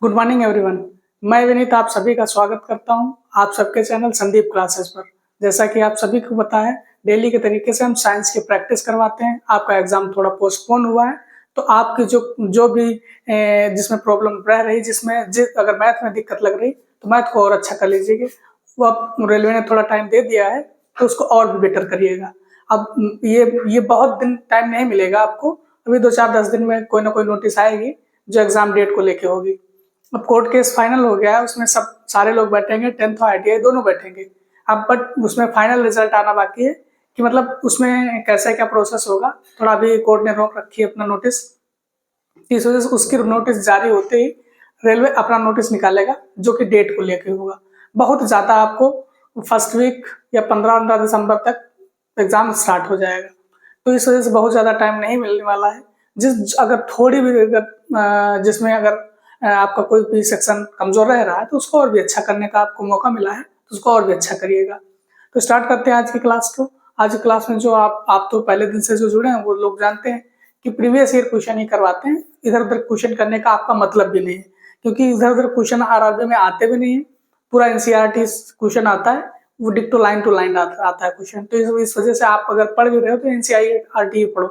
Good morning everyone. मैं विनीत आप सभी का स्वागत करता हूं आप सबके चैनल संदीप क्लासेस पर। जैसा कि आप सभी को पता है, डेली के तरीके से हम साइंस की प्रैक्टिस करवाते हैं। आपका एग्जाम थोड़ा पोस्टपोन हुआ है, तो आपकी जो भी जिसमें प्रॉब्लम रह रही, अगर मैथ में दिक्कत लग रही तो मैथ को और अच्छा कर लीजिएगा। वो अब रेलवे ने थोड़ा टाइम दे दिया है, तो उसको और भी बेटर करिएगा। अब ये बहुत दिन टाइम नहीं मिलेगा आपको। अभी 2-4-10 दिन में कोई ना कोई नोटिस आएगी जो एग्जाम डेट को लेके होगी। अब कोर्ट केस फाइनल हो गया है, उसमें सब सारे लोग बैठेंगे, 10th और ITI दोनों बैठेंगे। अब बट उसमें फाइनल रिजल्ट आना बाकी है कि मतलब उसमें कैसा क्या प्रोसेस होगा। थोड़ा अभी कोर्ट ने रोक रखी है अपना नोटिस, इस वजह से उसकी नोटिस जारी होते ही रेलवे अपना नोटिस निकालेगा जो कि डेट को लेके होगा। बहुत ज़्यादा आपको फर्स्ट वीक या 15 दिसंबर तक एग्जाम स्टार्ट हो जाएगा, तो इस वजह से बहुत ज़्यादा टाइम नहीं मिलने वाला है। अगर थोड़ी भी जिसमें अगर आपका कोई भी सेक्शन कमजोर रह रहा है तो उसको और भी अच्छा करने का आपको मौका मिला है, तो उसको और भी अच्छा करिएगा। तो स्टार्ट करते हैं आज की क्लास को। आज की क्लास में जो आप तो पहले दिन से जो जुड़े हैं वो लोग जानते हैं कि प्रीवियस ईयर क्वेश्चन ही करवाते हैं। इधर उधर क्वेश्चन करने का आपका मतलब भी नहीं है, क्योंकि इधर उधर क्वेश्चन RRB में आते भी नहीं है। पूरा NCERT क्वेश्चन आता है, वो डिक्टो लाइन टू लाइन आता है क्वेश्चन। तो इस वजह से आप अगर पढ़ भी रहे हो तो NCERT ही पढ़ो।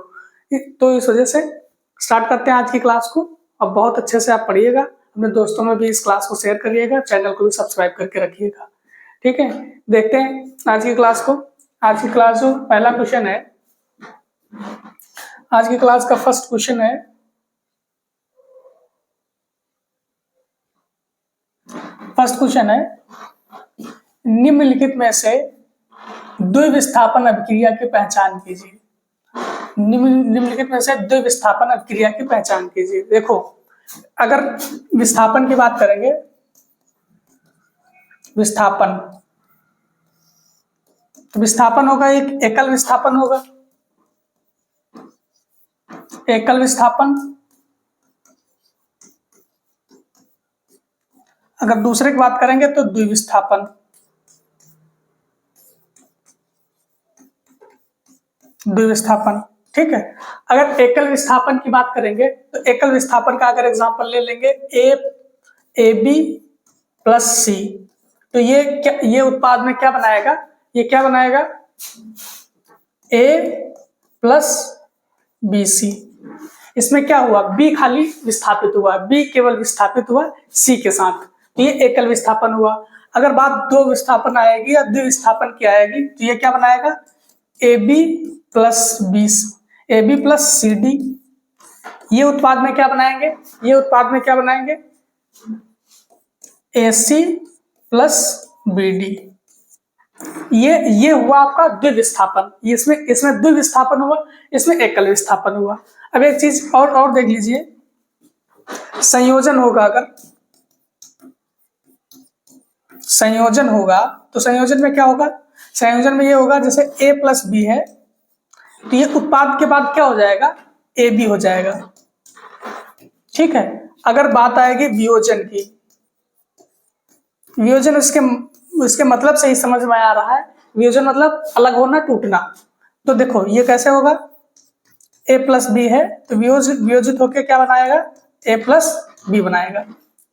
तो इस वजह से स्टार्ट करते हैं आज की क्लास को। अब बहुत अच्छे से आप पढ़िएगा, अपने दोस्तों में भी इस क्लास को शेयर करिएगा, चैनल को भी सब्सक्राइब करके रखिएगा। ठीक है, देखते हैं आज की क्लास को। आज की क्लास जो पहला क्वेश्चन है, आज की क्लास का फर्स्ट क्वेश्चन है, निम्नलिखित में से द्विविस्थापन अभिक्रिया की पहचान कीजिए। निम्नलिखित में से द्विविस्थापन अभिक्रिया की पहचान कीजिए। देखो, अगर विस्थापन की बात करेंगे, विस्थापन तो विस्थापन होगा, एक एकल विस्थापन होगा, एकल विस्थापन। अगर दूसरे की बात करेंगे तो द्विविस्थापन, द्विविस्थापन। ठीक है, अगर एकल विस्थापन की बात करेंगे तो एकल विस्थापन का अगर एग्जांपल ले लेंगे AB प्लस C, तो ये उत्पाद में क्या बनाएगा, ये क्या बनाएगा, A प्लस BC। इसमें क्या हुआ, B खाली विस्थापित हुआ, B केवल विस्थापित हुआ C के साथ, तो ये एकल विस्थापन हुआ। अगर बात दो विस्थापन आएगी या द्विविस्थापन की आएगी तो ये क्या बनाएगा, AB plus AB plus CD। ये उत्पाद में क्या बनाएंगे, ये उत्पाद में क्या बनाएंगे, AC प्लस BD। ये हुआ आपका द्विविस्थापन। इसमें द्विविस्थापन हुआ, इसमें एकल विस्थापन हुआ। अब एक चीज और देख लीजिए, संयोजन होगा, अगर संयोजन होगा तो संयोजन में क्या होगा, संयोजन में ये होगा जैसे A प्लस B है, तो ये उत्पाद के बाद क्या हो जाएगा, AB हो जाएगा। ठीक है, अगर बात आएगी वियोजन की, वियोजन इसके मतलब से ही समझ में आ रहा है, वियोजन मतलब अलग होना, टूटना। तो देखो ये कैसे होगा, A प्लस B है तो वियोजित होकर क्या बनाएगा, A प्लस B बनाएगा।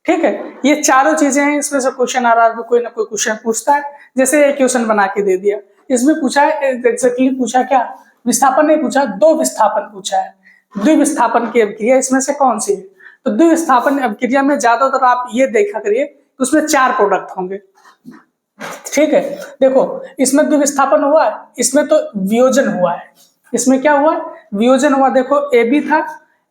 ठीक है, ये चारों चीजें हैं, इसमें से क्वेश्चन आ रहा है, कोई ना कोई क्वेश्चन पूछता है। जैसे एक क्वेश्चन बना के दे दिया, इसमें पूछा है एग्जैक्टली, पूछा क्या, विस्थापन नहीं पूछा, दो विस्थापन पूछा है। द्विविस्थापन की अभिक्रिया इसमें से कौन सी है, तो द्विविस्थापन अभिक्रिया में ज्यादातर आप ये देखा करिए, उसमें 4 प्रोडक्ट होंगे। ठीक है, देखो इसमें द्विविस्थापन हुआ है, इसमें तो वियोजन हुआ है। इसमें क्या हुआ, वियोजन हुआ। देखो AB था,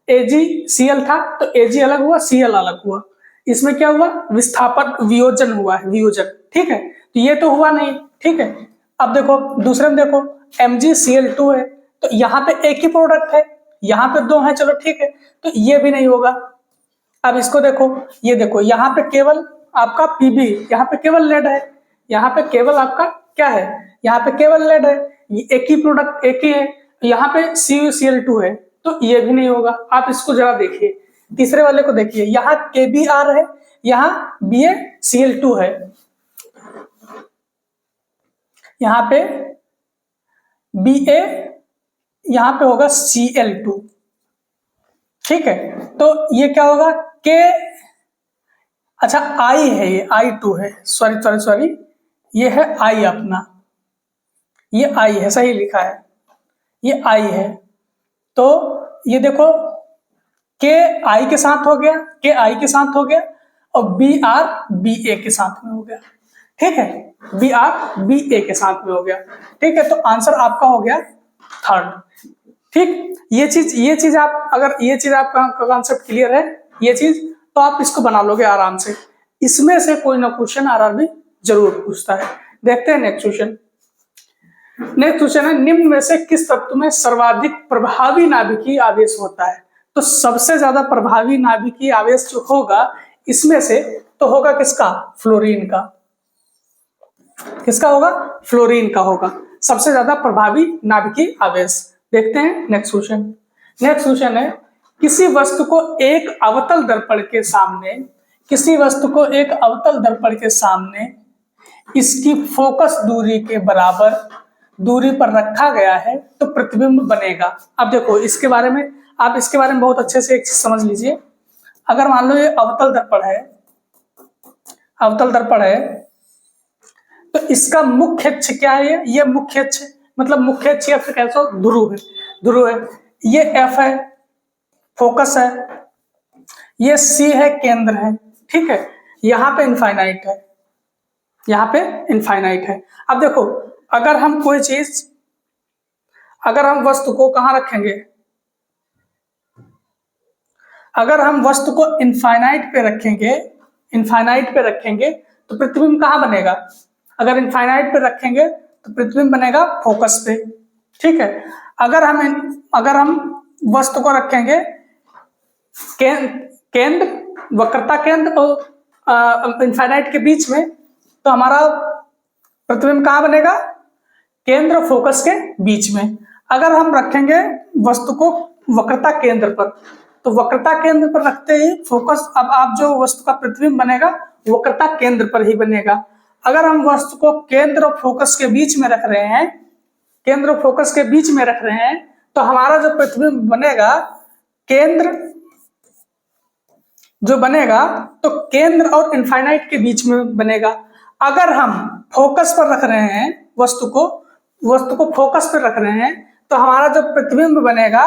AgCl था, तो Ag अलग हुआ, Cl अलग हुआ। इसमें क्या हुआ, विस्थापन, वियोजन हुआ है, वियोजन। ठीक है, तो ये तो हुआ नहीं। ठीक है, अब देखो दूसरे में, देखो MgCl2 है, तो यहाँ पे एक ही प्रोडक्ट है, यहाँ पे 2 है, चलो ठीक है, तो ये भी नहीं होगा। अब इसको देखो, ये देखो यहाँ पे केवल आपका PB, यहाँ पे केवल लेड है, यहाँ पे केवल आपका क्या है, यहाँ पे केवल लेड है, एक ही प्रोडक्ट, एक ही है, यहाँ पे CuCl2 है, तो ये भी नहीं होगा। आप इसको जरा देखिए, तीसरे वाले को देखिए, यहाँ KBr है, यहाँ BaCl2 है, यहाँ पे Ba, यहाँ पे होगा Cl2। ठीक है, तो ये क्या होगा, अच्छा आई है, ये I2 है, सॉरी सॉरी सॉरी, ये है आई अपना, ये आई है, सही लिखा है, ये आई है। तो ये देखो के आई के साथ हो गया, के आई के साथ हो गया, और बी आर बी ए के साथ में हो गया। ठीक है, बी आर बी ए के साथ में हो गया। ठीक है, तो आंसर आपका हो गया थर्ड। ठीक, ये चीज आप, अगर ये चीज आपका कॉन्सेप्ट क्लियर है, ये चीज, तो आप इसको बना लोगे आराम से। इसमें से कोई ना क्वेश्चन आरआरबी जरूर पूछता है। देखते हैं नेक्स्ट क्वेश्चन। नेक्स्ट क्वेश्चन है, निम्न में से किस तत्व में सर्वाधिक प्रभावी नाभिकीय आवेश होता है? तो सबसे ज्यादा प्रभावी नाभिकीय आवेश जो होगा इसमें से, तो होगा किसका? फ्लोरीन का। किसका होगा? फ्लोरीन का होगा सबसे ज्यादा प्रभावी नाभिकीय आवेश। देखते हैं नेक्स्ट क्वेश्चन। नेक्स्ट क्वेश्चन है, किसी वस्तु को एक अवतल दर्पण के सामने, किसी वस्तु को एक अवतल दर्पण के सामने इसकी फोकस दूरी के बराबर दूरी पर रखा गया है तो प्रतिबिंब बनेगा। अब देखो इसके बारे में, आप इसके बारे में बहुत अच्छे से एक चीज समझ लीजिए। अगर मान लो ये अवतल दर्पण है, अवतल दर्पण है, तो इसका मुख्य अक्ष क्या है? ये मुख्य अक्ष, मतलब मुख्य अक्ष या फिर कैसा ध्रुव है, ध्रुव है। ये एफ है, फोकस है, ये सी है, केंद्र है। ठीक है, यहाँ पे इनफाइनाइट है, यहाँ पे इनफाइनाइट है। अब देखो अगर हम कोई चीज, अगर हम वस्तु को कहाँ रखेंगे, अगर हम वस्तु को इनफाइनाइट पे रखेंगे, इनफाइनाइट पे रखेंगे तो प्रतिबिंब कहाँ बनेगा? अगर इनफाइनाइट पे रखेंगे तो प्रतिबिंब बनेगा फोकस पे। ठीक है, अगर हम वस्तु को रखेंगे केंद्र, वक्रता केंद्र और इनफाइनाइट के बीच में, तो हमारा प्रतिबिंब कहाँ बनेगा? केंद्र फोकस के बीच में। अगर हम रखेंगे वस्तु को वक्रता केंद्र पर, तो वक्रता केंद्र पर रखते ही फोकस, अब आप जो वस्तु का प्रतिबिंब बनेगा वक्रता केंद्र पर ही बनेगा। अगर हम वस्तु को केंद्र और फोकस के बीच में रख रहे हैं, केंद्र और फोकस के बीच में रख रहे हैं, तो हमारा जो प्रतिबिंब बनेगा, केंद्र जो बनेगा तो केंद्र और इनफाइनाइट के बीच में बनेगा। अगर हम फोकस पर रख रहे हैं वस्तु को फोकस पर रख रहे हैं, तो हमारा जो प्रतिबिंब बनेगा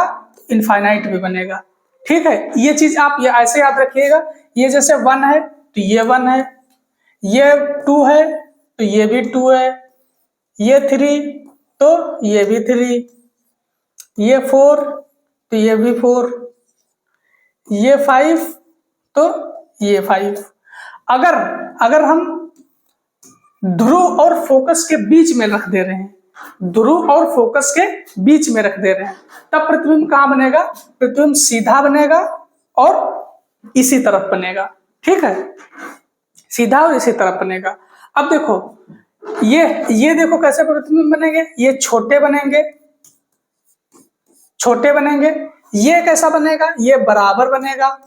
इनफाइनाइट भी बनेगा। ठीक है, ये चीज आप ये ऐसे याद रखिएगा। ये जैसे 1 है तो ये 1 है, ये 2 है तो ये भी 2 है, ये 3 तो ये भी 3, ये 4 तो ये भी 4, ये 5 तो ये 5। अगर हम ध्रुव और फोकस के बीच में रख दे रहे हैं, ध्रुव और फोकस के बीच में रख दे रहे हैं, तब प्रतिबिंब कहाँ बनेगा? प्रतिबिंब सीधा बनेगा और इसी तरफ बनेगा। ठीक है, सीधा और इसी तरफ बनेगा। अब देखो ये देखो कैसे प्रतिबिंब बनेंगे, ये छोटे बनेंगे, छोटे बनेंगे। ये कैसा बनेगा? ये बराबर बनेगा।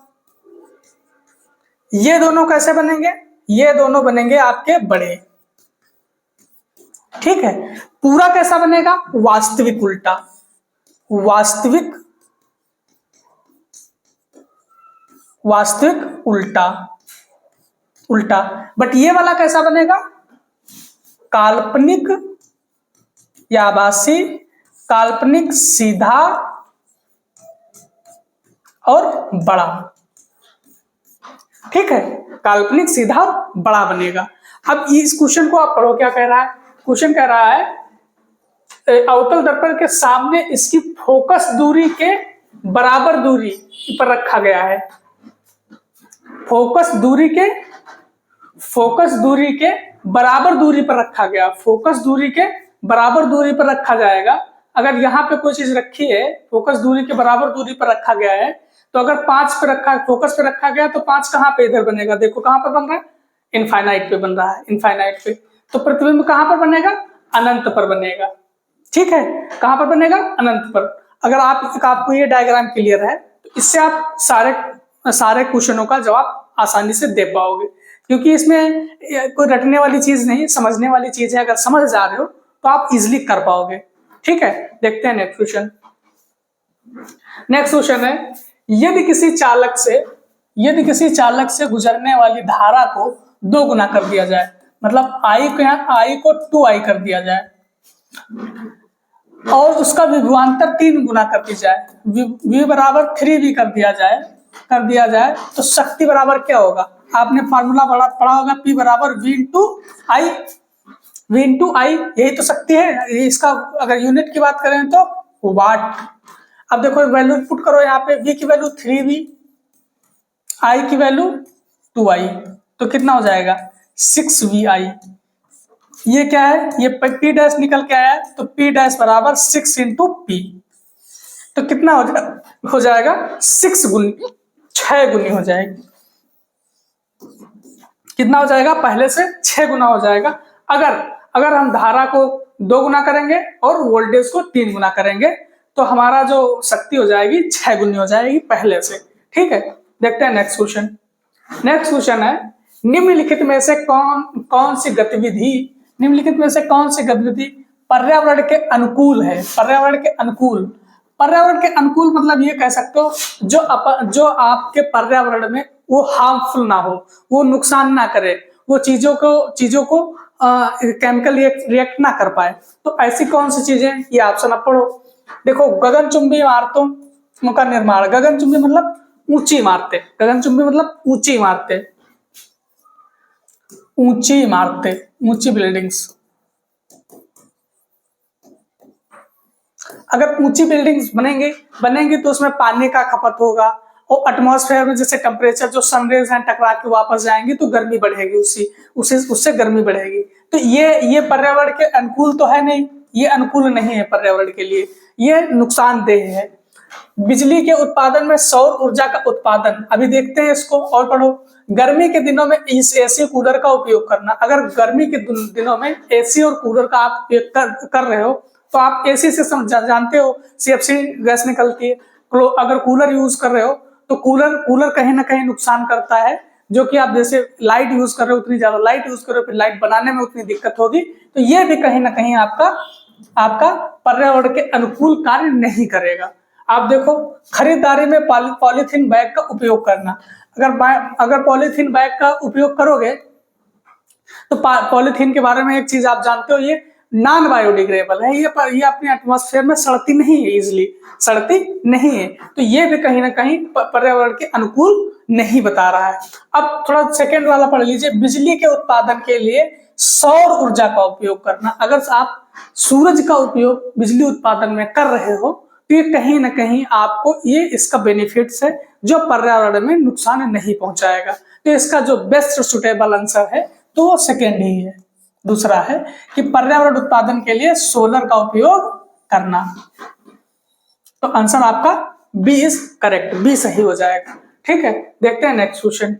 ये दोनों कैसे बनेंगे? ये दोनों बनेंगे आपके बड़े। ठीक है, पूरा कैसा बनेगा? वास्तविक उल्टा, वास्तविक उल्टा, उल्टा। बट ये वाला कैसा बनेगा? काल्पनिक या आभासी, काल्पनिक, सीधा और बड़ा। ठीक है, काल्पनिक, सीधा और बड़ा बनेगा। अब इस क्वेश्चन को आप पढ़ो, क्या कह रहा है? क्वेश्चन कह रहा है अवतल दर्पण के सामने इसकी फोकस दूरी के बराबर दूरी पर रखा गया है। फोकस दूरी के बराबर दूरी पर रखा गया, फोकस दूरी के बराबर दूरी पर रखा जाएगा। अगर यहाँ पे कोई चीज रखी है, फोकस दूरी के बराबर दूरी पर रखा गया है, तो अगर 5 पे रखा, फोकस पे रखा गया, तो 5 कहाँ पे इधर बनेगा? देखो कहाँ पर बन रहा है? इनफाइनाइट पे बन रहा है, इनफाइनाइट पे। तो प्रतिबिंब कहाँ पर बनेगा? अनंत पर बनेगा। ठीक है, कहाँ पर बनेगा? अनंत पर। अगर आपको ये डायग्राम क्लियर है तो इससे आप सारे क्वेश्चनों का जवाब आसानी से दे पाओगे, क्योंकि इसमें कोई रटने वाली चीज नहीं, समझने वाली चीज है। अगर समझ जा रहे हो तो आप इजिली कर पाओगे। ठीक है, देखते हैं नेक्स्ट क्वेश्चन। नेक्स्ट क्वेश्चन है, यदि किसी चालक से यदि किसी चालक से गुजरने वाली धारा को 2 गुना कर दिया जाए, मतलब I को 2I कर दिया जाए और उसका विभवांतर 3 गुना कर दी जाए, V बराबर 3V कर दिया जाए तो शक्ति बराबर क्या होगा? आपने फार्मूला पढ़ा होगा, P बराबर V इंटू I, यही तो शक्ति है। इसका अगर यूनिट की बात करें तो वाट। अब देखो वैल्यू पुट करो यहाँ पे, V की वैल्यू 3V, I की वैल्यू 2I, तो कितना हो जाएगा 6VI। ये क्या है, ये P डैश निकल के आया है, तो P डैश बराबर 6 इंटू P, तो कितना हो जाएगा 6 गुनी हो जाएगी। कितना हो जाएगा, पहले से 6 गुना हो जाएगा। अगर हम धारा को 2 गुना करेंगे और वोल्टेज को 3 गुना करेंगे तो हमारा जो शक्ति हो जाएगी 6 गुनी हो जाएगी पहले से। ठीक है, देखते हैं नेक्स्ट क्वेश्चन। नेक्स्ट क्वेश्चन है, निम्नलिखित में से कौन सी गतिविधि पर्यावरण के अनुकूल है? पर्यावरण के अनुकूल मतलब ये कह सकते हो जो आपके पर्यावरण में वो हार्मफुल ना हो, वो नुकसान ना करे, वो चीजों को केमिकल रिएक्ट ना कर पाए। तो ऐसी कौन सी चीजें, ये ऑप्शन आप पढ़ो। देखो, गगनचुंबी इमारतों का निर्माण। गगनचुंबी मतलब ऊंची इमारतें, ऊंची बिल्डिंग्स। अगर ऊंची बिल्डिंग्स बनेंगी तो उसमें पानी का खपत होगा और एटमॉस्फेयर में जैसे टेम्परेचर जो सनरेज हैं टकरा के वापस जाएंगी तो गर्मी बढ़ेगी, उससे गर्मी बढ़ेगी। तो ये पर्यावरण के अनुकूल तो है नहीं, ये अनुकूल नहीं है पर्यावरण के लिए, ये नुकसानदेह है। बिजली के उत्पादन में सौर ऊर्जा का उत्पादन, अभी देखते हैं इसको और पढ़ो। गर्मी के दिनों में इस एसी कूलर का उपयोग करना। अगर गर्मी के दिनों में एसी और कूलर का आप उपयोग कर रहे हो तो आप एसी से जानते हो CFC गैस निकलती है। अगर कूलर यूज कर रहे हो तो कूलर कहीं ना कहीं नुकसान करता है, जो कि आप जैसे लाइट यूज कर रहे हो, उतनी ज्यादा लाइट यूज कर रहे हो, फिर लाइट बनाने में उतनी दिक्कत होगी, तो ये भी कहीं ना कहीं आपका पर्यावरण के अनुकूल कार्य नहीं करेगा। आप देखो, खरीदारी में पॉलीथीन बैग का उपयोग करना। अगर पॉलीथीन बैग का उपयोग करोगे तो पॉलीथीन के बारे में एक चीज आप जानते हो, ये नॉन बायोडिग्रेडेबल है, ये अपने एटमॉस्फेयर में सड़ती नहीं है, इजिली सड़ती नहीं है। तो ये भी कहीं ना कहीं पर्यावरण के अनुकूल नहीं बता रहा है। अब थोड़ा सेकेंड वाला पढ़ लीजिए, बिजली के उत्पादन के लिए सौर ऊर्जा का उपयोग करना। अगर आप सूरज का उपयोग बिजली उत्पादन में कर रहे हो तो ये कहीं ना कहीं आपको इसका बेनिफिट्स है जो पर्यावरण में नुकसान नहीं पहुंचाएगा। तो इसका जो बेस्ट सुटेबल आंसर है तो वो सेकेंड ही है, दूसरा है कि पर्यावरण उत्पादन के लिए सोलर का उपयोग करना। तो आंसर आपका बी इज करेक्ट, बी सही हो जाएगा। ठीक है, देखते हैं नेक्स्ट क्वेश्चन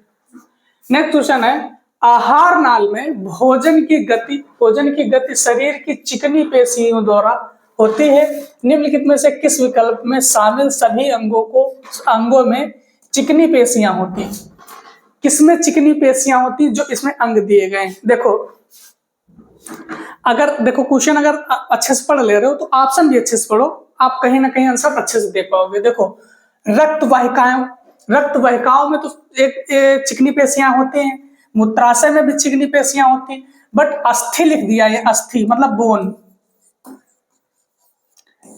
है, आहार नाल में भोजन की गति शरीर की चिकनी पेशियों द्वारा होती है। निम्नलिखित में से किस विकल्प में शामिल सभी अंगों में चिकनी पेशियां होती हैं? किसमें चिकनी पेशियां होती, जो इसमें अंग दिए गए हैं? देखो क्वेश्चन अगर अच्छे से पढ़ ले रहे हो तो ऑप्शन भी अच्छे से पढ़ो, आप कहीं ना कहीं आंसर अच्छे से दे पाओगे। देखो, रक्त वाहिकाओं में तो एक चिकनी पेशियां होती हैं, मूत्राशय में भी चिकनी पेशियां होती हैं, बट अस्थि लिख दिया है, अस्थि मतलब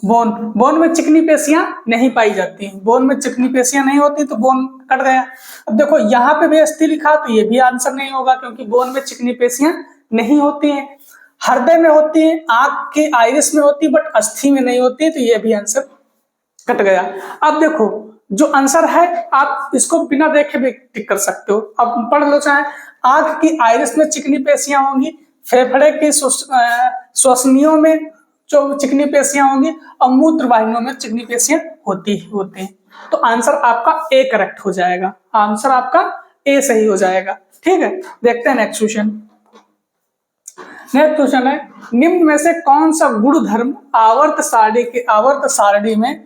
बोन में चिकनी पेशियां नहीं पाई जाती, बोन में चिकनी पेशियां नहीं होती तो बोन कट गया। अब देखो यहाँ पे भी अस्थि लिखा तो ये भी आंसर नहीं होगा, क्योंकि बोन में चिकनी पेशियां नहीं होती हैं। हृदय में होती है, आंख के आइरिस में होती है, बट अस्थि में नहीं होती, तो ये भी आंसर कट गया। अब देखो जो आंसर है आप इसको बिना देखे भी टिक कर सकते हो। अब पढ़ लो चाहे, आंख की आइरिस में चिकनी पेशियां होंगी, फेफड़े की श्वसनियों में जो चिकनी पेशियां होंगी और मूत्र वाहिनियों में चिकनी पेशियां होती हैं। तो आंसर आपका ए करेक्ट हो जाएगा, आंसर आपका ए सही हो जाएगा। ठीक है, देखते हैं नेक्स्ट क्वेश्चन है, निम्न में से कौन सा गुणधर्म आवर्त सारणी में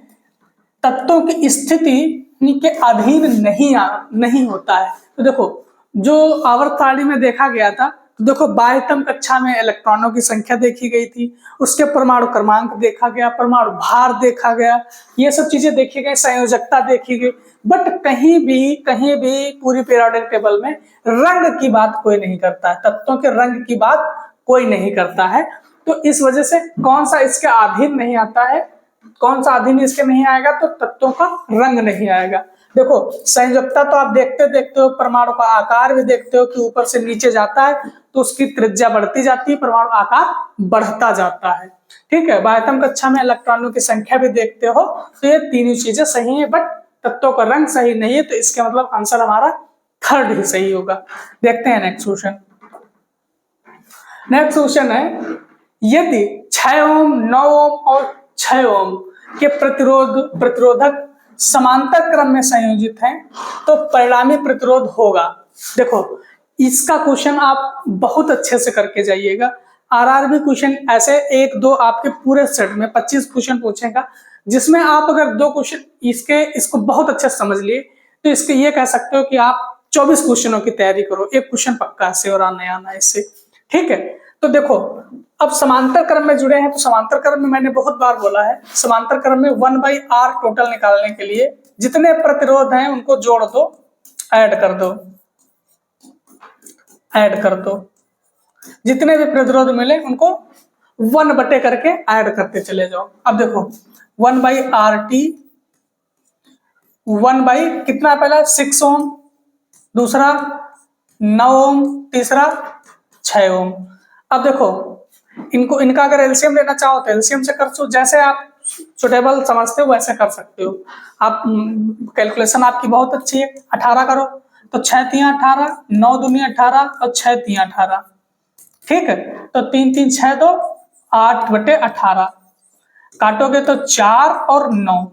तत्वों की स्थिति के अधीन नहीं होता है? तो देखो, जो आवर्त सारणी में देखा गया था, तो देखो बाह्यतम कक्षा में इलेक्ट्रॉनों की संख्या देखी गई थी, उसके परमाणु क्रमांक देखा गया, परमाणु भार देखा गया, ये सब चीजें देखी गई, संयोजकता देखी गई। बट कहीं भी पूरी पीरियोडिक टेबल में रंग की बात कोई नहीं करता है, तत्वों के रंग की बात कोई नहीं करता है। तो इस वजह से कौन सा इसके अधीन नहीं आता है, कौन सा अधीन इसके नहीं आएगा, तो तत्वों का रंग नहीं आएगा। देखो संयोजकता तो आप देखते हो, परमाणु का आकार भी देखते हो कि ऊपर से नीचे जाता है तो उसकी त्रिज्या बढ़ती जाती है, परमाणु आकार बढ़ता जाता है। ठीक है, बाह्यतम कक्षा में इलेक्ट्रॉनों की संख्या भी देखते हो, तो ये तीनों चीजें सही है, बट तत्वों का रंग सही नहीं है, तो इसका मतलब आंसर हमारा थर्ड ही सही होगा। देखते हैं नेक्स्ट क्वेश्चन। नेक्स्ट क्वेश्चन है, यदि 6 ओम 9 ओम और 6 ओम के प्रतिरोधक समांतर क्रम में संयोजित हैं तो परिणामी प्रतिरोध होगा। देखो इसका क्वेश्चन आप बहुत अच्छे से करके जाइएगा। आरआरबी क्वेश्चन ऐसे 1-2 आपके पूरे सेट में 25 क्वेश्चन पूछेगा, जिसमें आप अगर 2 क्वेश्चन इसको बहुत अच्छे से समझ लिए तो इसके ये कह सकते हो कि आप 24 क्वेश्चनों की तैयारी करो, एक क्वेश्चन पक्का से और आना इससे। ठीक है, तो देखो अब समांतर क्रम में जुड़े हैं, तो समांतर क्रम में मैंने बहुत बार बोला है, समांतर क्रम में 1/r टोटल निकालने के लिए जितने प्रतिरोध हैं उनको जोड़ दो, ऐड कर दो, जितने भी प्रतिरोध मिले उनको 1 बटे करके ऐड करते चले जाओ। अब देखो 1/RT 1 बाई कितना, पहला 6 ओम, दूसरा 9 ओम, तीसरा 6 ओम। अब देखो इनका अगर एलसीएम लेना चाहो तो एलसीएम से कर सो, जैसे आप सुटेबल समझते हो वैसे कर सकते हो आप। कैलकुलेशन आपकी बहुत अच्छी है। 18 करो तो 6 3 18, 9 दूनी 18 और 6 3 18। ठीक है, तो 3 3 6 2 8 बटे 18, काटोगे तो 4 और 9।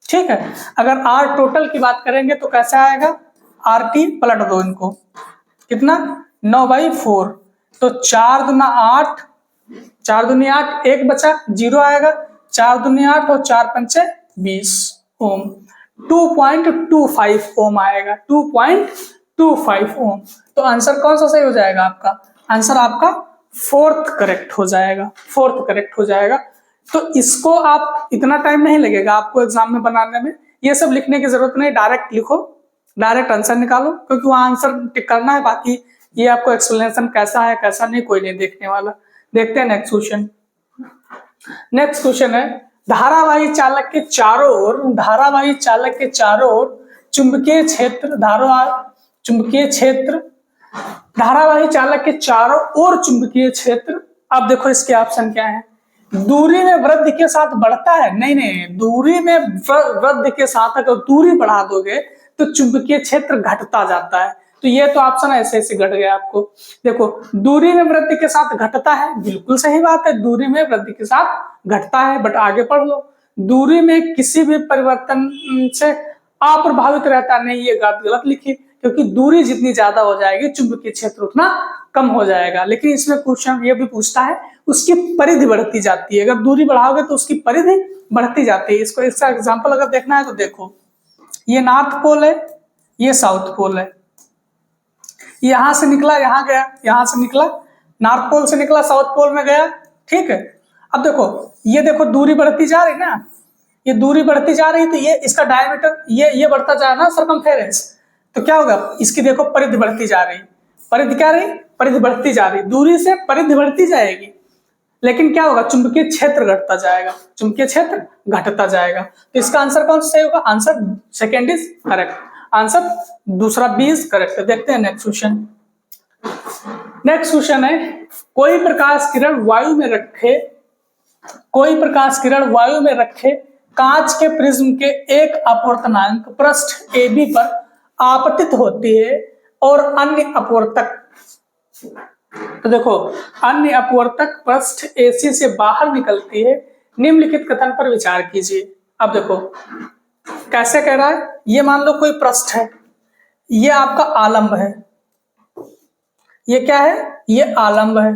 ठीक है, अगर आर टोटल की बात करेंगे तो कैसे आएगा, आर टी पलट दो इनको, कितना 9/4, तो 4 दूना 8, 4 दूनी 8, 1 बचा 0 आएगा, 4 दूनी 8 और 4 पंचे 20 ओम, 2.25 ओम आएगा, 2.25 ओम। तो आंसर कौन सा सही हो जाएगा आपका, आंसर आपका फोर्थ करेक्ट हो जाएगा। तो इसको आप इतना टाइम नहीं लगेगा आपको एग्जाम में बनाने में, ये सब लिखने की जरूरत नहीं, डायरेक्ट लिखो, डायरेक्ट आंसर निकालो, क्योंकि वहां आंसर टिक करना है, बाकी ये आपको एक्सप्लेनेशन कैसा है कैसा नहीं कोई नहीं देखने वाला। देखते हैं नेक्स्ट क्वेश्चन। नेक्स्ट क्वेश्चन है, धारावाही चालक के चारों ओर चुंबकीय क्षेत्र, धारावाही चालक के चारों ओर चुंबकीय क्षेत्र। अब देखो इसके ऑप्शन क्या है, दूरी में वृद्धि के साथ बढ़ता है, नहीं, दूरी में वृद्धि के साथ अगर दूरी बढ़ा दोगे तो चुंबकीय क्षेत्र घटता जाता है। तो ये तो ऑप्शन ऐसे घट गया आपको। देखो दूरी में वृद्धि के साथ घटता है, बिल्कुल सही बात है, दूरी में वृद्धि के साथ घटता है, बट आगे पढ़ लो, दूरी में किसी भी परिवर्तन से अप्रभावित रहता नहीं, ये गलत लिखी, क्योंकि दूरी जितनी ज्यादा हो जाएगी चुंबकीय क्षेत्र उतना कम हो जाएगा। लेकिन इसमें क्वेश्चन ये भी पूछता है उसकी परिधि बढ़ती जाती है, अगर दूरी बढ़ाओगे तो उसकी परिधि बढ़ती जाती है। इसका एग्जांपल अगर देखना है तो देखो, ये नॉर्थ पोल है, ये साउथ पोल है, यहां से निकला यहां गया, यहां से निकला नॉर्थ पोल से निकला साउथ पोल में गया। ठीक है, अब देखो ये देखो दूरी बढ़ती जा रही ना, ये दूरी बढ़ती जा रही, तो ये इसका डायमीटर ये बढ़ता जा रहा ना, सर्कमफेरेंस, तो क्या होगा, इसकी देखो परिधि बढ़ती जा रही, परिधि क्या रही, परिधि बढ़ती जा रही, दूरी से परिधि बढ़ती जाएगी, लेकिन क्या होगा, चुंबकीय क्षेत्र घटता जाएगा, चुंबकीय क्षेत्र घटता जाएगा। तो इसका आंसर कौन सा सही होगा, answer second is correct, answer दूसरा बी इज करेक्ट है। देखते हैं नेक्स्ट क्वेश्चन। नेक्स्ट क्वेश्चन है, कोई प्रकाश किरण वायु में रखे कांच के प्रिज्म के एक अपवर्तनांक पृष्ठ AB पर आपतित होती है और अन्य अपवर्तक, तो देखो अन्य अपवर्तक पृष्ठ AC से बाहर निकलती है, निम्नलिखित कथन पर विचार कीजिए। अब देखो कैसे कह रहा है, ये मान लो कोई पृष्ठ है, ये आपका आलंब है, ये क्या है, ये आलंब है,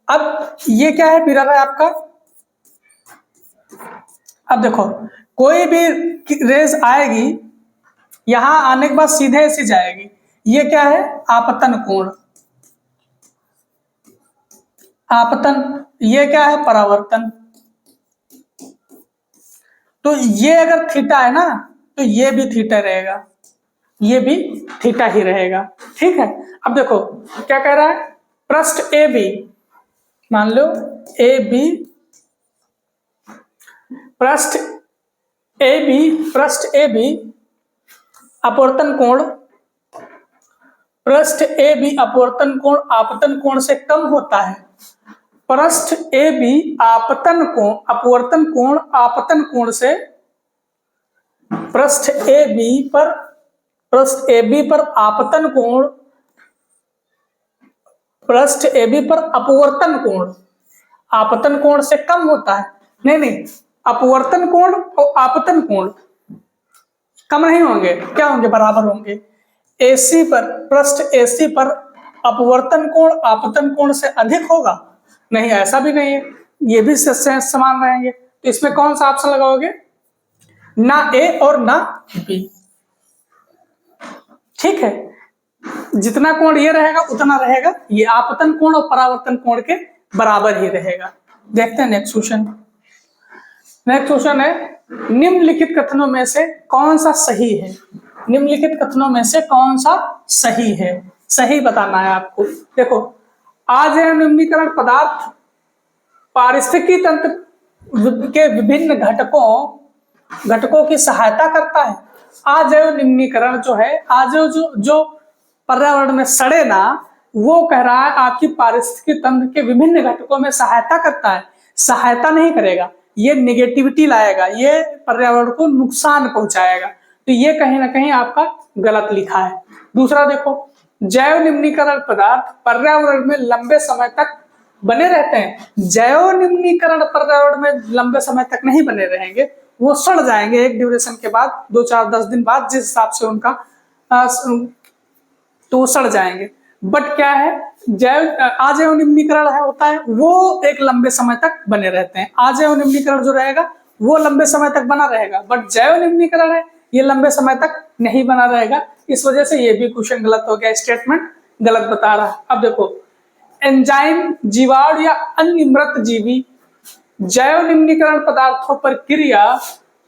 अब ये क्या है, मिरर है आपका। अब देखो कोई भी रेज आएगी, यहां आने के बाद सीधे ऐसे जाएगी, ये क्या है, आपतन कोण, आपतन, ये क्या है, परावर्तन, तो ये अगर थीटा है ना तो ये भी थीटा रहेगा, ये भी थीटा ही रहेगा। ठीक है, अब देखो क्या कह रहा है, पृष्ठ ए बी, मान लो ए बी, पृष्ठ ए बी अपवर्तन कोण, पृष्ठ ए बी अपवर्तन कोण आपतन कोण से कम होता है। पृष्ठ ए बी आपतन कोण अपवर्तन कोण आपतन कोण से, पृष्ठ ए बी पर आपतन कोण, पृष्ठ ए बी पर अपवर्तन कोण आपतन कोण से कम होता है। नहीं, अपवर्तन कोण और आपतन कोण कम नहीं होंगे, क्या होंगे, बराबर होंगे। एसी पर, पृष्ठ एसी पर अपवर्तन कोण आपतन कोण से अधिक होगा? नहीं, ऐसा भी नहीं है, ये भी समान रहेंगे। तो इसमें कौन सा ऑप्शन लगाओगे, ना ए और ना बी। ठीक है, जितना कोण ये रहेगा उतना रहेगा ये आपतन कोण और परावर्तन कोण के बराबर ही रहेगा। देखते हैं नेक्स्ट क्वेश्चन। नेक्स्ट क्वेश्चन है, निम्नलिखित कथनों में से कौन सा सही है? निम्नलिखित कथनों में से कौन सा सही है, सही बताना है आपको। देखो, अजैव पदार्थ पारिस्थितिकी तंत्र के विभिन्न घटकों की सहायता करता है। अजैव निम्नीकरण जो है, अजैव जो पर्यावरण में सड़े ना, वो कह रहा है आपकी पारिस्थितिकी तंत्र के विभिन्न घटकों में सहायता करता है। सहायता नहीं करेगा, ये नेगेटिविटी लाएगा, ये पर्यावरण को नुकसान पहुंचाएगा। तो ये कहीं ना कहीं आपका गलत लिखा है। दूसरा देखो, जैव निम्नीकरण पदार्थ पर्यावरण में लंबे समय तक बने रहते हैं। जैव निम्नीकरण पर्यावरण में लंबे समय तक नहीं बने रहेंगे, वो सड़ जाएंगे एक ड्यूरेशन के बाद, 2, 4, 10 दिन बाद, जिस हिसाब से उनका तो सड़ जाएंगे। बट क्या है, अजैव निम्नीकरण है होता है वो एक लंबे समय तक बने रहते हैं। अजैव निम्नीकरण जो रहेगा वो लंबे समय तक बना रहेगा, बट जैव निम्नीकरण है ये लंबे समय तक नहीं बना रहेगा। इस वजह से ये भी क्वेश्चन गलत हो गया, स्टेटमेंट गलत बता रहा है। अब देखो, एंजाइम, जीवाणु या अन्य मृत जीवी जैव निम्नीकरण पदार्थों पर क्रिया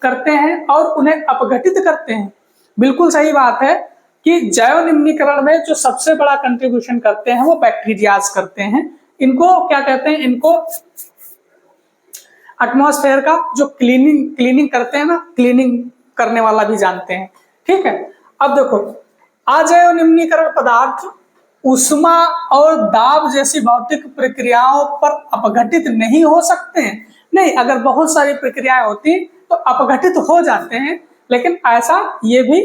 करते हैं और उन्हें अपघटित करते हैं। बिल्कुल सही बात है कि जैव निम्नीकरण में जो सबसे बड़ा कंट्रीब्यूशन करते हैं वो बैक्टीरियाज करते हैं। इनको क्या कहते हैं, इनको एटमॉस्फेयर का जो क्लीनिंग करते हैं ना, क्लीनिंग करने वाला भी जानते हैं। ठीक है, अब देखो, अजैव निम्नीकरण पदार्थ ऊष्मा और दाब जैसी भौतिक प्रक्रियाओं पर अपघटित नहीं हो सकते हैं। नहीं, अगर बहुत सारी प्रक्रियाएं होती तो अपघटित हो जाते हैं, लेकिन ऐसा ये भी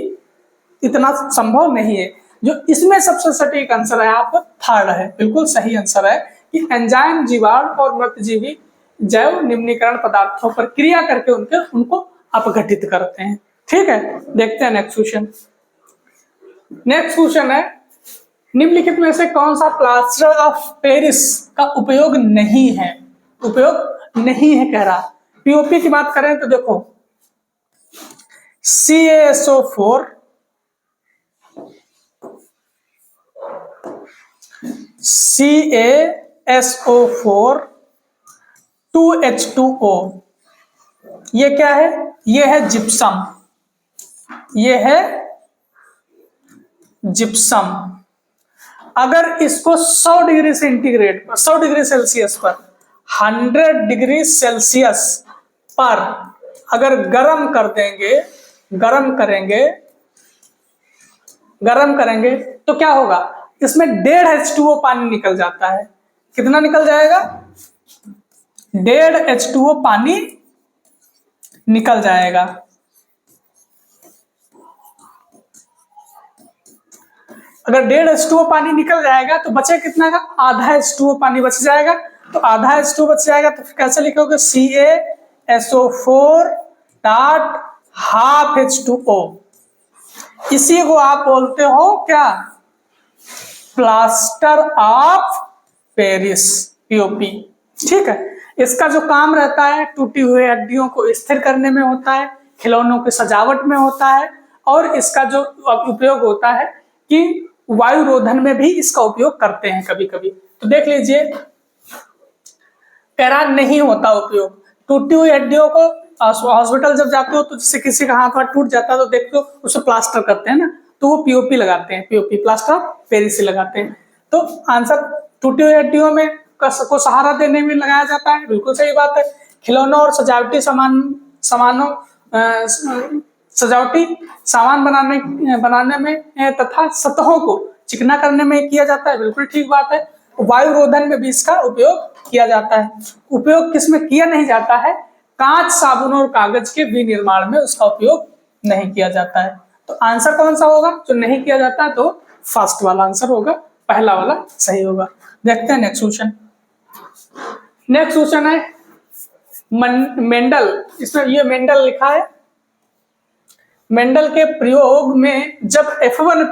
इतना संभव नहीं है। जो इसमें सबसे सटीक आंसर है आपका थर्ड है, बिल्कुल सही आंसर है कि एंजाइम, जीवाणु और मृतजीवी जैव निम्नीकरण पदार्थों पर क्रिया करके उनको अपघटित करते हैं। ठीक है, देखते हैं नेक्स्ट क्वेश्चन। नेक्स्ट क्वेश्चन है, निम्नलिखित में से कौन सा प्लास्टर ऑफ पेरिस का उपयोग नहीं है? उपयोग नहीं है कह रहा। पीओपी की बात करें तो देखो, CaSO4, CaSO4 2H2O, ये क्या है? ये है जिप्सम, ये है जिप्सम। अगर इसको 100 डिग्री सेंटीग्रेड, 100 डिग्री सेल्सियस पर, 100 डिग्री सेल्सियस पर अगर गर्म कर देंगे, गर्म करेंगे तो क्या होगा? इसमें 1.5 H2O पानी निकल जाता है। कितना निकल जाएगा? 1.5 H2O पानी निकल जाएगा। अगर 1.5 H2O पानी निकल जाएगा तो बचे कितना का? आधा H2O पानी बच जाएगा। तो आधा H2O बच जाएगा तो फिर कैसे लिखोगे? CaSO4 dot half H2O। इसी को आप बोलते हो क्या? Plaster of Paris, POP. ठीक है, इसका जो काम रहता है टूटी हुई हड्डियों को स्थिर करने में होता है, खिलौनों की सजावट में होता है, और इसका जो उपयोग होता है कि वायु रोधन में भी इसका उपयोग करते हैं कभी कभी। तो देख लीजिए, कह रहा नहीं होता उपयोग, टूटी हुई हड्डियों को हॉस्पिटल जब जाते हो तो जैसे किसी का हाथ वाथ टूट जाता है तो देखते हो उसे प्लास्टर करते हैं ना, तो वो पीओपी लगाते हैं, पीओपी प्लास्टर ऑफ पेरिस से लगाते हैं। तो आंसर टूटी हुई हड्डियों में को सहारा देने में लगाया जाता है, बिल्कुल सही बात है। खिलौनों और सजावटी सजावटी सामान बनाने में तथा सतहों को चिकना करने में किया जाता है, बिल्कुल ठीक बात है। वायु रोधन में भी इसका उपयोग किया जाता है। उपयोग किसमें किया नहीं जाता है? कांच, साबुन और कागज के विनिर्माण में उसका उपयोग नहीं किया जाता है। तो आंसर कौन सा होगा जो नहीं किया जाता? तो फर्स्ट वाला आंसर होगा, पहला वाला सही होगा। देखते हैं नेक्स्ट क्वेश्चन। नेक्स्ट क्वेश्चन है मेंडल, इसमें ये मेंडल लिखा है। मेंडल के प्रयोग में जब F1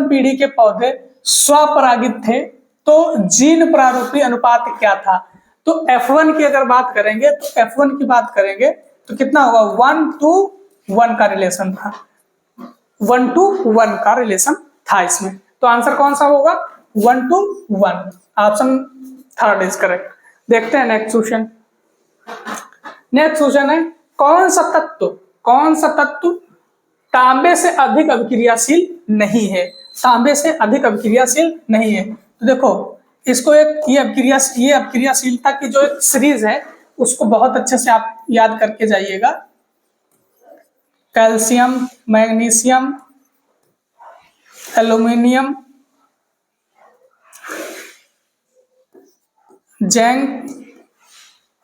पीढ़ी के पौधे स्वपरागित थे तो जीन प्रारूपी अनुपात क्या था? तो F1 की अगर बात करेंगे तो F1 की बात करेंगे तो कितना होगा? 1:1 का रिलेशन था, 1:1 का रिलेशन था इसमें। तो आंसर कौन सा होगा? 1:1, ऑप्शन थर्ड इज करेक्ट। देखते हैं नेक्स्ट क्वेश्चन। नेक्स्ट क्वेश्चन है कौन सा तत्व तांबे से अधिक अभिक्रियाशील नहीं है? तांबे से अधिक अभिक्रियाशील नहीं है। तो देखो इसको ये अभिक्रियाशीलता की जो एक सीरीज है उसको बहुत अच्छे से आप याद करके जाइएगा। Calcium, magnesium, aluminium, zinc,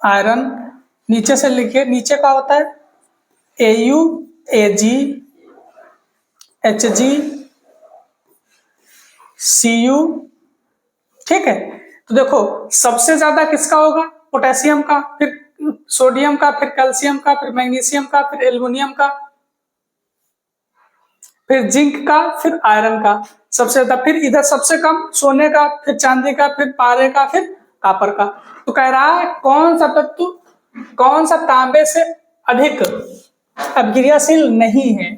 iron. नीचे से लिखिए, नीचे का होता है Au, Ag, Hg, Cu, ठीक है। तो देखो सबसे ज्यादा किसका होगा? पोटेशियम का, फिर सोडियम का, फिर कैल्शियम का, फिर मैग्नीशियम का, फिर एल्युमिनियम का, फिर जिंक का, फिर आयरन का सबसे ज्यादा। फिर इधर सबसे कम सोने का, फिर चांदी का, फिर पारे का, फिर कॉपर का। तो कह रहा है कौन सा तत्व, कौन सा तांबे से अधिक अभिक्रियाशील नहीं है?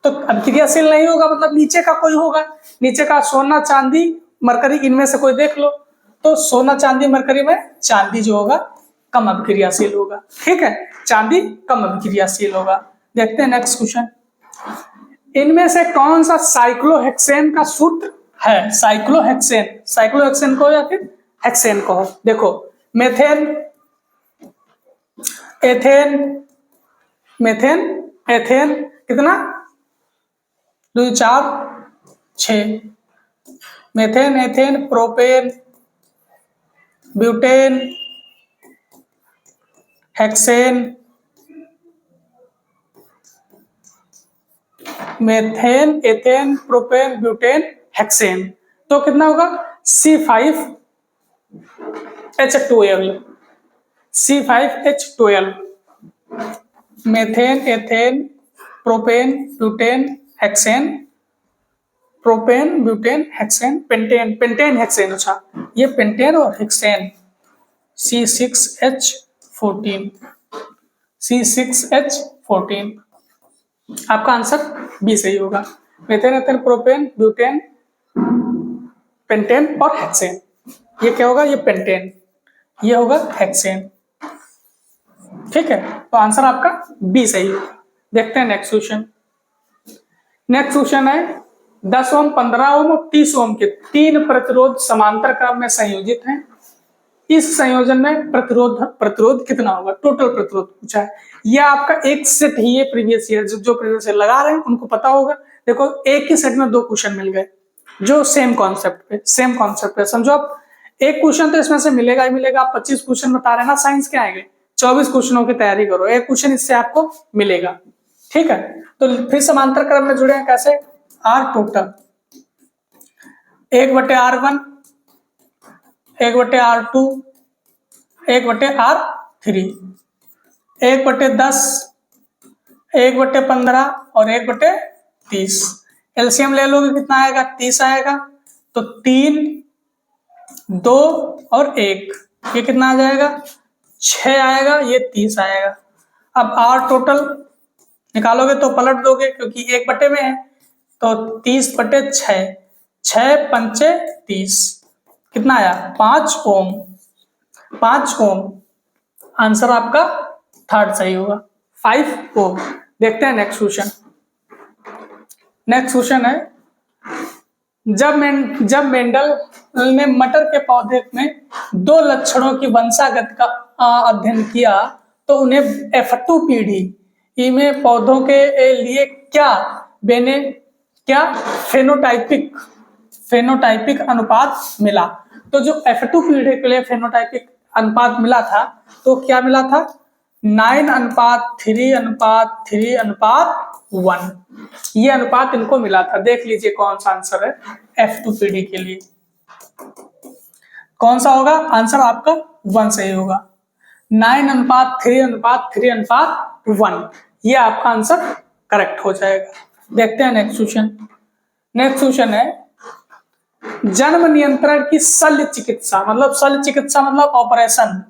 तो अभिक्रियाशील नहीं होगा मतलब नीचे का कोई होगा, नीचे का सोना, चांदी, मरकरी, इनमें से कोई देख लो। तो सोना, चांदी, मरकरी में चांदी जो होगा कम अभिक्रियाशील होगा, ठीक है, चांदी कम अभिक्रियाशील होगा। देखते हैं नेक्स्ट क्वेश्चन। इनमें से कौन सा साइक्लोहेक्सेन का सूत्र है? साइक्लोहेक्सेन को या फिर हेक्सेन को हो। देखो मेथेन, एथेन कितना? 2 4 6। Methane, ethane, propane, butane, hexane, methane, ethane, propane, butane, hexane. तो कितना होगा? C5H12, C5H12। Methane, ethane, propane, butane, hexane, propane, butane, hexane, pentane hexane. अच्छा ये पेंटेन और हेक्सेन, C6H14, C6H14। आपका आंसर बी सही होगा। Methane, ethane, propane, butane, pentane और हेक्सेन। ये क्या होगा? ये पेंटेन, ये होगा हेक्सेन, ठीक है। तो आंसर आपका बी सही होगा। देखते हैं नेक्स्ट क्वेश्चन। नेक्स्ट क्वेश्चन है 10 ओम, 15 ओम और 30 ओम के 3 प्रतिरोध समांतर क्रम में संयोजित हैं। इस संयोजन में प्रतिरोध कितना होगा? टोटल प्रतिरोध पूछा है। यह आपका एक सेट ही है, प्रीवियस ईयर जो प्रीवियस ईयर लगा रहे हैं उनको पता होगा। देखो एक ही सेट में 2 क्वेश्चन मिल गए जो सेम कॉन्सेप्ट पे समझो। आप एक क्वेश्चन तो इसमें से मिलेगा ही मिलेगा। आप 25 क्वेश्चन बता रहे हैं ना, साइंस के आएंगे, 24 क्वेश्चनों की तैयारी करो, एक क्वेश्चन इससे आपको मिलेगा, ठीक है। तो फिर समांतर क्रम में जुड़े हैं कैसे? Are total 1/R1, 1/R2, 1/R3, 1/10, 1/15 और 1/30। एलसीएम ले लोगे कितना आएगा? 30 आएगा। तो 3, 2 और 1, ये कितना आ जाएगा? 6 आएगा, ये 30 आएगा। अब आर टोटल निकालोगे तो पलट दोगे क्योंकि 1 बटे में है, तो 30/6, 6 पंचे 30, कितना आया? 5 ओम। आंसर आपका थर्ड सही होगा 5O। देखते हैं नेक्स्ट क्वेश्चन। नेक्स्ट क्वेश्चन है, जब मेंडल ने मटर के पौधे में 2 लक्षणों की वंशागत का अध्ययन किया तो उन्हें F2 पीढ़ी में पौधों के लिए क्या फेनोटाइपिक अनुपात मिला। तो जो F2 पीढ़ी के लिए फेनोटाइपिक अनुपात मिला था तो क्या मिला था, 9:3:3:1। ये अनुपात इनको मिला था। देख लीजिए कौन सा आंसर है F2 पीढ़ी के लिए, कौन सा होगा आंसर आपका 1 सही होगा। 9:3:3:1 ये आपका आंसर करेक्ट हो जाएगा। देखते हैं नेक्स्ट क्वेश्चन। नेक्स्ट क्वेश्चन है, जन्म नियंत्रण की शल्य चिकित्सा मतलब ऑपरेशन,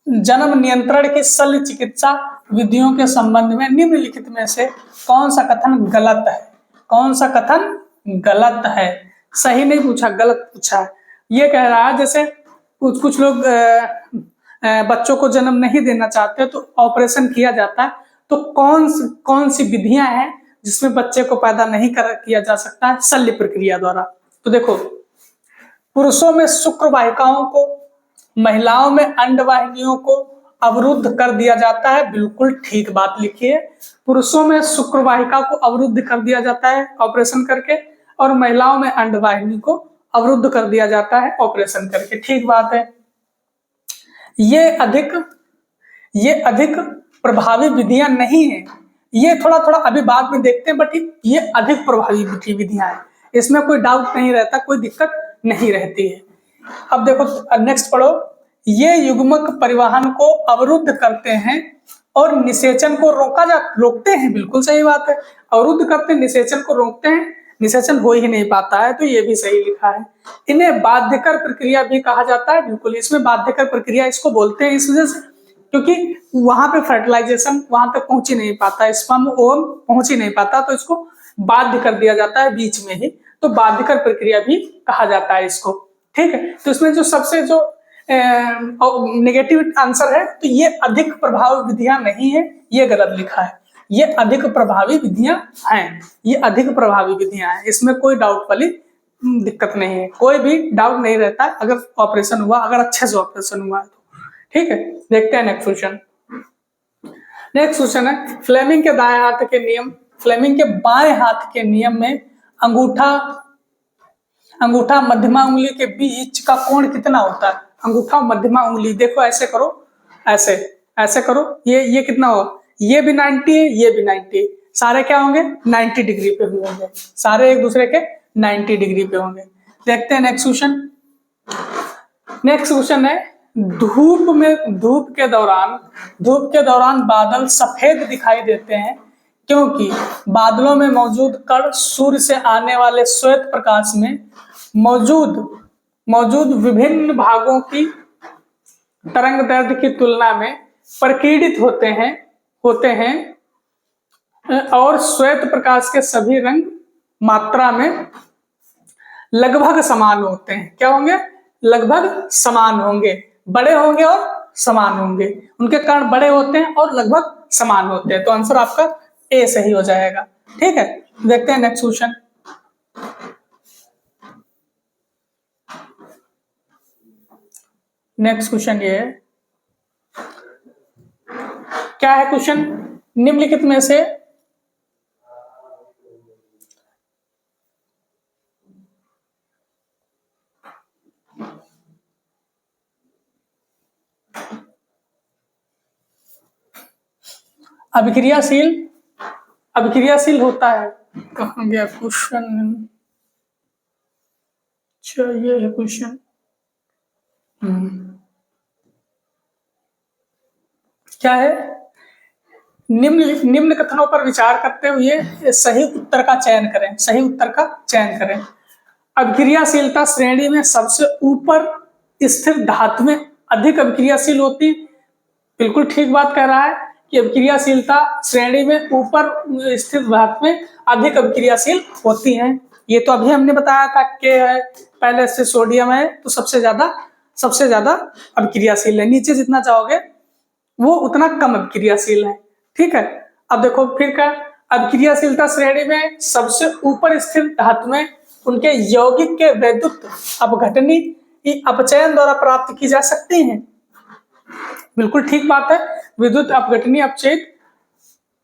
जन्म नियंत्रण की शल्य चिकित्सा विधियों के संबंध में निम्नलिखित में से कौन सा कथन गलत है। कौन सा कथन गलत है, सही नहीं पूछा, गलत पूछा है। ये कह रहा है जैसे कुछ लोग बच्चों को जन्म नहीं देना चाहते तो ऑपरेशन किया जाता है, तो कौन सी विधियां हैं जिसमें बच्चे को पैदा नहीं किया जा सकता है, शल्य प्रक्रिया द्वारा। तो देखो, पुरुषों में शुक्र वाहिकाओं को, महिलाओं में अंडवाहिनियों को अवरुद्ध कर दिया जाता है। बिल्कुल ठीक बात लिखी है, पुरुषों में शुक्र वाहिका को अवरुद्ध कर दिया जाता है ऑपरेशन करके, और महिलाओं में अंडवाहिनी को अवरुद्ध कर दिया जाता है ऑपरेशन करके। ठीक बात है। ये अधिक प्रभावी विधियां नहीं है, ये थोड़ा अभी बाद में देखते हैं, बट ये अधिक प्रभावी विधियां हैं, इसमें कोई डाउट नहीं रहता, कोई दिक्कत नहीं रहती है। अब देखो नेक्स्ट पढ़ो, ये युग्मक परिवहन को अवरुद्ध करते हैं और निषेचन को रोकते हैं। बिल्कुल सही बात है, अवरुद्ध करते हैं, निषेचन को रोकते हैं, निषेचन हो ही नहीं पाता है, तो ये भी सही लिखा है। इन्हें बाध्यकर प्रक्रिया भी कहा जाता है। बिल्कुल, इसमें बाध्यकर प्रक्रिया इसको बोलते हैं इस वजह से क्योंकि वहां पे फर्टिलाइजेशन वहां तक पहुंच ही नहीं पाता, स्पर्म ओवम पहुंच ही नहीं पाता, तो इसको बाध्य कर दिया जाता है बीच में ही, तो बाध्यकर प्रक्रिया भी कहा जाता है इसको। ठीक है, तो इसमें जो सबसे जो नेगेटिव आंसर है, तो ये अधिक प्रभावी विधियां नहीं है, ये गलत लिखा है। ये अधिक प्रभावी विधियां हैं, ये अधिक प्रभावी विधियां हैं, इसमें कोई डाउट वाली दिक्कत नहीं है, कोई भी डाउट नहीं रहता है अगर ऑपरेशन हुआ, अगर अच्छे से ऑपरेशन हुआ है तो। ठीक है, देखते हैं नेक्स्ट क्वेश्चन। नेक्स्ट क्वेश्चन है, फ्लेमिंग के दाएं हाथ के नियम, फ्लेमिंग के बाएं हाथ के नियम में अंगूठा मध्यमा उंगली के बीच का कोण कितना होता है। अंगूठा मध्यमा उंगली, देखो ऐसे करो, ऐसे करो, ये कितना होगा, ये भी 90 है, ये भी 90 है, सारे क्या होंगे 90 डिग्री पे होंगे, सारे एक दूसरे के 90 डिग्री पे होंगे। देखते हैं नेक्स्ट क्वेश्चन। नेक्स्ट क्वेश्चन है, धूप के दौरान बादल सफेद दिखाई देते हैं क्योंकि बादलों में मौजूद कण सूर्य से आने वाले श्वेत प्रकाश में मौजूद विभिन्न भागों की तरंगदैर्घ्य की तुलना में प्रकीर्णित होते हैं और श्वेत प्रकाश के सभी रंग मात्रा में लगभग समान होते हैं। क्या होंगे, लगभग समान होंगे, बड़े होंगे और समान होंगे, उनके कण बड़े होते हैं और लगभग समान होते हैं, तो आंसर आपका ए सही हो जाएगा। ठीक है, देखते हैं नेक्स्ट क्वेश्चन। नेक्स्ट क्वेश्चन ये है, क्या है क्वेश्चन, निम्नलिखित में से अभिक्रियाशील होता है, कहाँ गया क्वेश्चन, अच्छा ये है क्वेश्चन। क्या है, निम्न कथनों पर विचार करते हुए सही उत्तर का चयन करें। अभिक्रियाशीलता श्रेणी में सबसे ऊपर स्थिर धातु में अधिक अभिक्रियाशील होती है। बिल्कुल ठीक बात कह रहा है कि अभिक्रियाशीलता श्रेणी में ऊपर स्थित धातु में अधिक अभिक्रियाशील होती हैं। ये तो अभी हमने बताया था कि है, पहले से सोडियम है तो सबसे ज्यादा अभिक्रियाशील है। नीचे जितना जाओगे वो उतना कम अभिक्रियाशील है। ठीक है, अब देखो फिर क्या, अभिक्रियाशीलता श्रेणी में सबसे ऊपर स्थित धातु में उनके यौगिक के वैद्युत अपघटनी अपचयन द्वारा प्राप्त की जा सकती हैं। बिल्कुल ठीक बात है, विद्युत अपघटनी अपचयन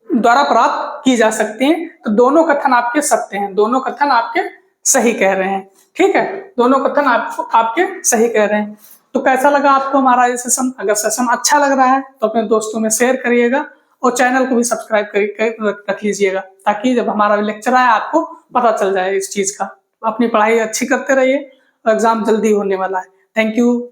द्वारा प्राप्त की जा सकती हैं। तो दोनों कथन आपके सत्य हैं, दोनों कथन आपके सही कह रहे हैं। ठीक है, दोनों कथन आपके सही कह रहे हैं। तो कैसा लगा आपको हमारा ये सेशन? अगर सेशन अच्छा लग रहा है तो अपने दोस्तों में शेयर करिएगा और चैनल को भी सब्सक्राइब कर रख लीजिएगा, ताकि जब हमारा लेक्चर आए आपको पता चल जाए इस चीज का। अपनी पढ़ाई अच्छी करते रहिए और एग्जाम जल्दी होने वाला है। Thank you.